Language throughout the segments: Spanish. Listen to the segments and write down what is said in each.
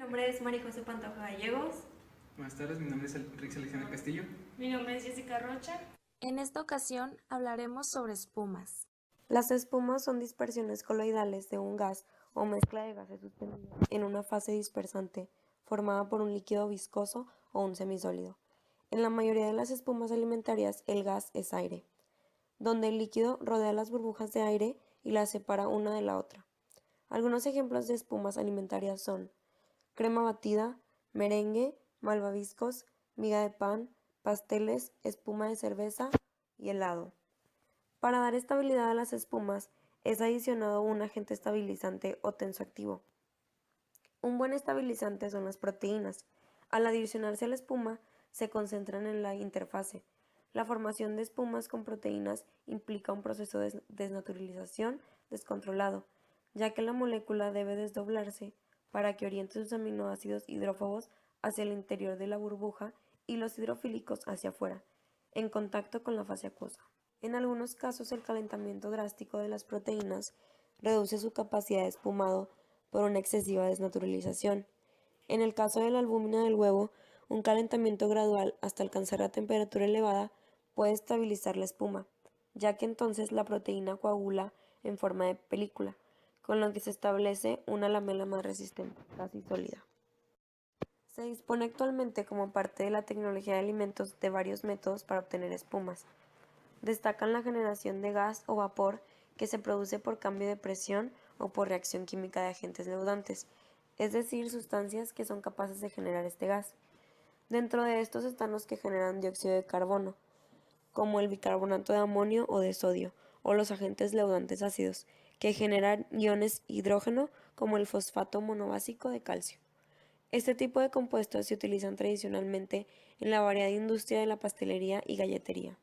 nombre es María José Pantoja Gallegos. Buenas tardes, mi nombre es Enrique Alejandro Castillo. Mi nombre es Jessica Rocha. En esta ocasión hablaremos sobre espumas. Las espumas son dispersiones coloidales de un gas o mezcla de gases suspendidos en una fase dispersante formada por un líquido viscoso o un semisólido. En la mayoría de las espumas alimentarias el gas es aire, donde el líquido rodea las burbujas de aire y las separa una de la otra. Algunos ejemplos de espumas alimentarias son crema batida, merengue, malvaviscos, miga de pan, pasteles, espuma de cerveza y helado. Para dar estabilidad a las espumas es adicionado un agente estabilizante o tensoactivo. Un buen estabilizante son las proteínas. Al adicionarse a la espuma, se concentran en la interfase. La formación de espumas con proteínas implica un proceso de desnaturalización descontrolado, ya que la molécula debe desdoblarse para que oriente sus aminoácidos hidrófobos hacia el interior de la burbuja y los hidrofílicos hacia afuera, en contacto con la fase acuosa. En algunos casos, el calentamiento drástico de las proteínas reduce su capacidad de espumado por una excesiva desnaturalización. En el caso de la albúmina del huevo, un calentamiento gradual hasta alcanzar la temperatura elevada puede estabilizar la espuma, ya que entonces la proteína coagula en forma de película, con lo que se establece una lamela más resistente, casi sólida. Se dispone actualmente como parte de la tecnología de alimentos de varios métodos para obtener espumas. Destacan la generación de gas o vapor que se produce por cambio de presión o por reacción química de agentes leudantes, es decir, sustancias que son capaces de generar este gas. Dentro de estos están los que generan dióxido de carbono, como el bicarbonato de amonio o de sodio, o los agentes leudantes ácidos, que generan iones hidrógeno, como el fosfato monobásico de calcio. Este tipo de compuestos se utilizan tradicionalmente en la variada industria de la pastelería y galletería.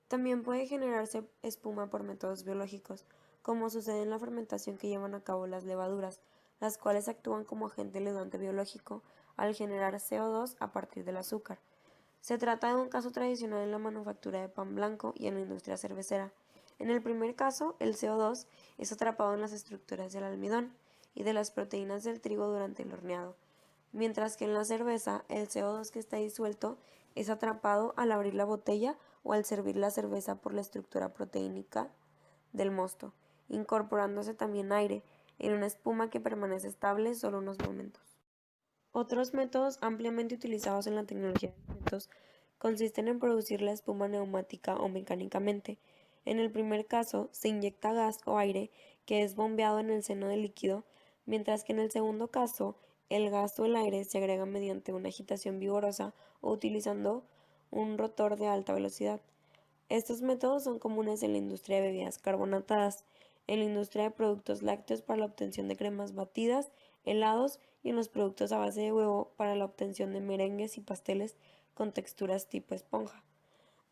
También puede generarse espuma por métodos biológicos, como sucede en la fermentación que llevan a cabo las levaduras, las cuales actúan como agente leudante biológico al generar CO2 a partir del azúcar. Se trata de un caso tradicional en la manufactura de pan blanco y en la industria cervecera. En el primer caso, el CO2 es atrapado en las estructuras del almidón y de las proteínas del trigo durante el horneado, mientras que en la cerveza el CO2 que está disuelto es atrapado al abrir la botella o al servir la cerveza por la estructura proteínica del mosto, incorporándose también aire en una espuma que permanece estable solo unos momentos. Otros métodos ampliamente utilizados en la tecnología de alimentos consisten en producir la espuma neumática o mecánicamente. En el primer caso, se inyecta gas o aire que es bombeado en el seno del líquido, mientras que en el segundo caso, el gas o el aire se agrega mediante una agitación vigorosa o utilizando un rotor de alta velocidad. Estos métodos son comunes en la industria de bebidas carbonatadas, en la industria de productos lácteos para la obtención de cremas batidas, helados y en los productos a base de huevo para la obtención de merengues y pasteles con texturas tipo esponja.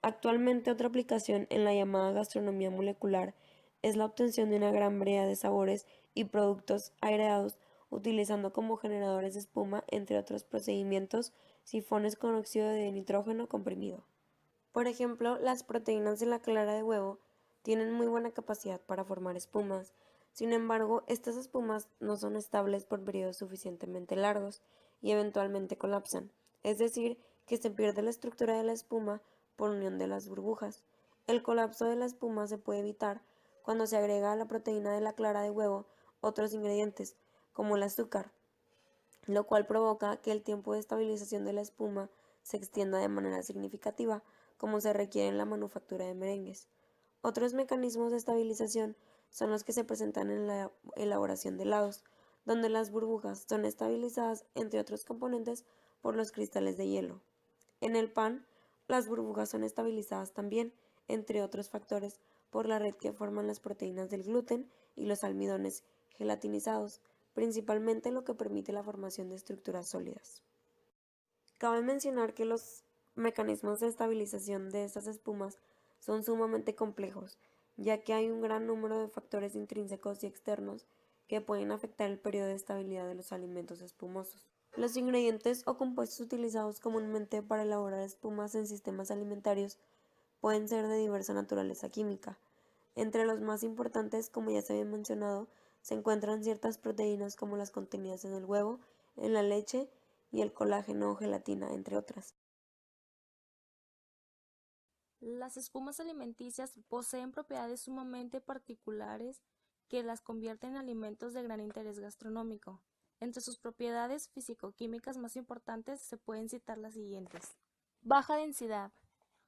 Actualmente otra aplicación en la llamada gastronomía molecular es la obtención de una gran variedad de sabores y productos aireados utilizando como generadores de espuma, entre otros procedimientos, sifones con óxido de nitrógeno comprimido. Por ejemplo, las proteínas de la clara de huevo tienen muy buena capacidad para formar espumas. Sin embargo, estas espumas no son estables por periodos suficientemente largos y eventualmente colapsan, es decir, que se pierde la estructura de la espuma por unión de las burbujas. El colapso de la espuma se puede evitar cuando se agrega a la proteína de la clara de huevo otros ingredientes, como el azúcar, lo cual provoca que el tiempo de estabilización de la espuma se extienda de manera significativa, como se requiere en la manufactura de merengues. Otros mecanismos de estabilización son los que se presentan en la elaboración de helados, donde las burbujas son estabilizadas, entre otros componentes, por los cristales de hielo. En el pan, las burbujas son estabilizadas también, entre otros factores, por la red que forman las proteínas del gluten y los almidones gelatinizados, principalmente lo que permite la formación de estructuras sólidas. Cabe mencionar que los mecanismos de estabilización de estas espumas son sumamente complejos, ya que hay un gran número de factores intrínsecos y externos que pueden afectar el periodo de estabilidad de los alimentos espumosos. Los ingredientes o compuestos utilizados comúnmente para elaborar espumas en sistemas alimentarios pueden ser de diversa naturaleza química. Entre los más importantes, como ya se había mencionado, se encuentran ciertas proteínas como las contenidas en el huevo, en la leche y el colágeno o gelatina, entre otras. Las espumas alimenticias poseen propiedades sumamente particulares que las convierten en alimentos de gran interés gastronómico. Entre sus propiedades físico-químicas más importantes se pueden citar las siguientes. Baja densidad.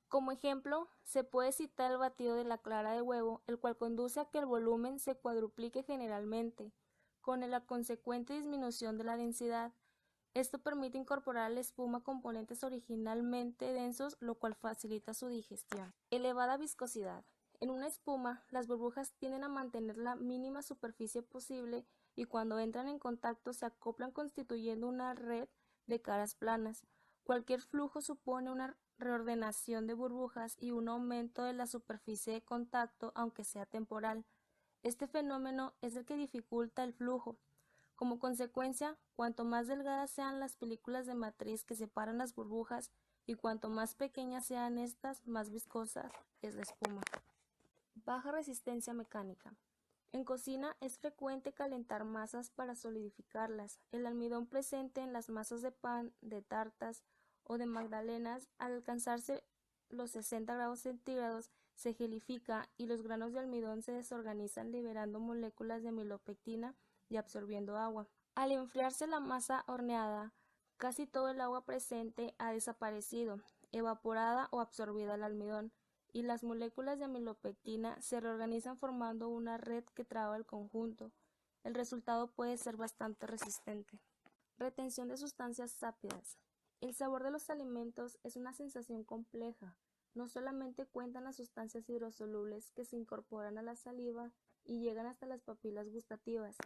Como ejemplo, se puede citar el batido de la clara de huevo, el cual conduce a que el volumen se cuadruplique generalmente, con la consecuente disminución de la densidad. Esto permite incorporar a la espuma componentes originalmente densos, lo cual facilita su digestión. Elevada viscosidad. En una espuma, las burbujas tienden a mantener la mínima superficie posible y cuando entran en contacto se acoplan constituyendo una red de caras planas. Cualquier flujo supone una reordenación de burbujas y un aumento de la superficie de contacto, aunque sea temporal. Este fenómeno es el que dificulta el flujo. Como consecuencia, cuanto más delgadas sean las películas de matriz que separan las burbujas y cuanto más pequeñas sean estas, más viscosa es la espuma. Baja resistencia mecánica. En cocina es frecuente calentar masas para solidificarlas. El almidón presente en las masas de pan, de tartas o de magdalenas, al alcanzarse los 60 grados centígrados, se gelifica y los granos de almidón se desorganizan liberando moléculas de amilopectina y absorbiendo agua. Al enfriarse la masa horneada, casi todo el agua presente ha desaparecido, evaporada o absorbida al almidón, y las moléculas de amilopectina se reorganizan formando una red que traba el conjunto. El resultado puede ser bastante resistente. Retención de sustancias sápidas. El sabor de los alimentos es una sensación compleja. No solamente cuentan las sustancias hidrosolubles que se incorporan a la saliva y llegan hasta las papilas gustativas.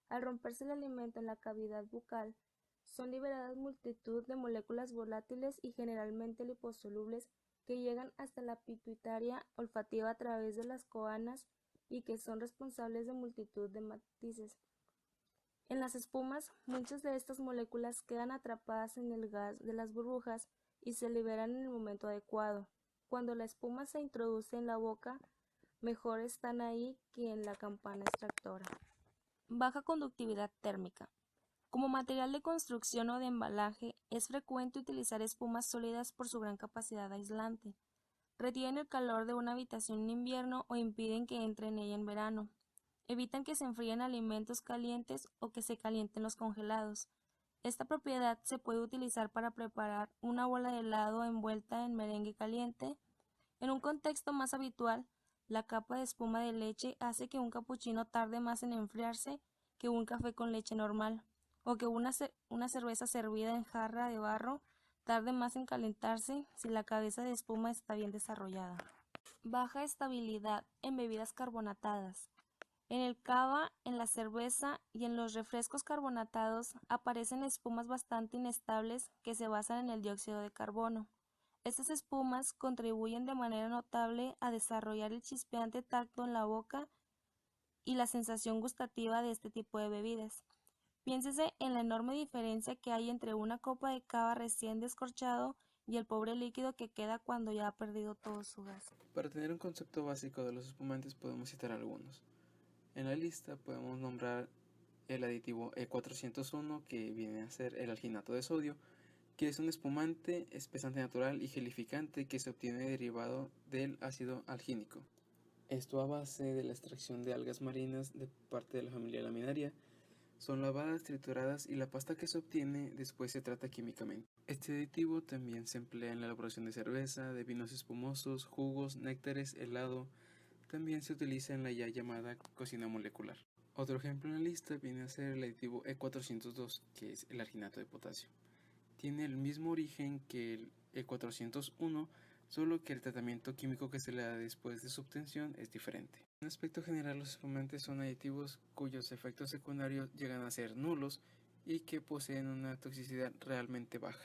Al romperse el alimento en la cavidad bucal, son liberadas multitud de moléculas volátiles y generalmente liposolubles que llegan hasta la pituitaria olfativa a través de las coanas y que son responsables de multitud de matices. En las espumas, muchas de estas moléculas quedan atrapadas en el gas de las burbujas y se liberan en el momento adecuado. Cuando la espuma se introduce en la boca, mejor están ahí que en la campana extractora. Baja conductividad térmica. Como material de construcción o de embalaje, es frecuente utilizar espumas sólidas por su gran capacidad aislante. Retienen el calor de una habitación en invierno o impiden que entre en ella en verano. Evitan que se enfríen alimentos calientes o que se calienten los congelados. Esta propiedad se puede utilizar para preparar una bola de helado envuelta en merengue caliente. En un contexto más habitual, la capa de espuma de leche hace que un capuchino tarde más en enfriarse que un café con leche normal, o que una cerveza servida en jarra de barro tarde más en calentarse si la cabeza de espuma está bien desarrollada. Baja estabilidad en bebidas carbonatadas. En el cava, en la cerveza y en los refrescos carbonatados aparecen espumas bastante inestables que se basan en el dióxido de carbono. Estas espumas contribuyen de manera notable a desarrollar el chispeante tacto en la boca y la sensación gustativa de este tipo de bebidas. Piénsese en la enorme diferencia que hay entre una copa de cava recién descorchado y el pobre líquido que queda cuando ya ha perdido todo su gas. Para tener un concepto básico de los espumantes podemos citar algunos. En la lista podemos nombrar el aditivo E401, que viene a ser el alginato de sodio, que es un espumante, espesante natural y gelificante que se obtiene derivado del ácido algínico. Esto a base de la extracción de algas marinas de parte de la familia Laminaria. Son lavadas, trituradas y la pasta que se obtiene después se trata químicamente. Este aditivo también se emplea en la elaboración de cerveza, de vinos espumosos, jugos, néctares, helado. También se utiliza en la ya llamada cocina molecular. Otro ejemplo en la lista viene a ser el aditivo E402, que es el alginato de potasio. Tiene el mismo origen que el E401, solo que el tratamiento químico que se le da después de su obtención es diferente. En aspecto general, los espumantes son aditivos cuyos efectos secundarios llegan a ser nulos y que poseen una toxicidad realmente baja.